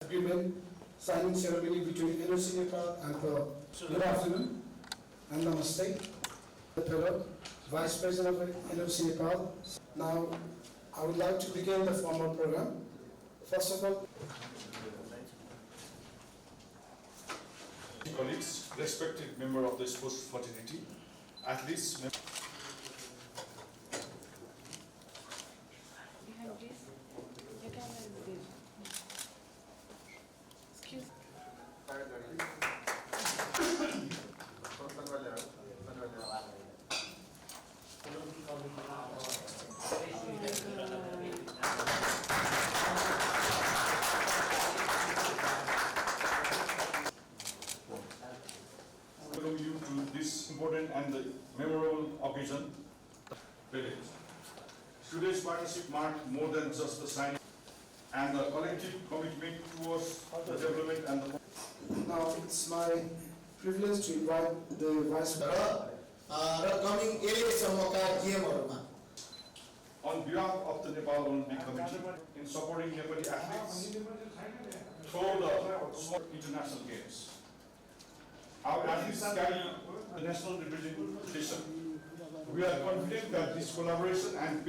Agreement signing ceremony between NOC Nepal and the good afternoon and namaste. The fellow Vice President of NOC Nepal. Now, I would like to begin the formal program. First of all, colleagues, respected member of the sports fraternity, athletes. Behind this, your camera is good. Excuse Welcome you to this important and memorable occasion. Today's partnership marked more than just the signing and the collective commitment towards the development and the. now it's my privilege to invite the Vice President. Coming एलिएसम्मका गेमहरूमा On behalf of the Nepal Olympic Committee in supporting Nepali athletes through the international games. Our athletes carry the national representation. We are confident that this collaboration and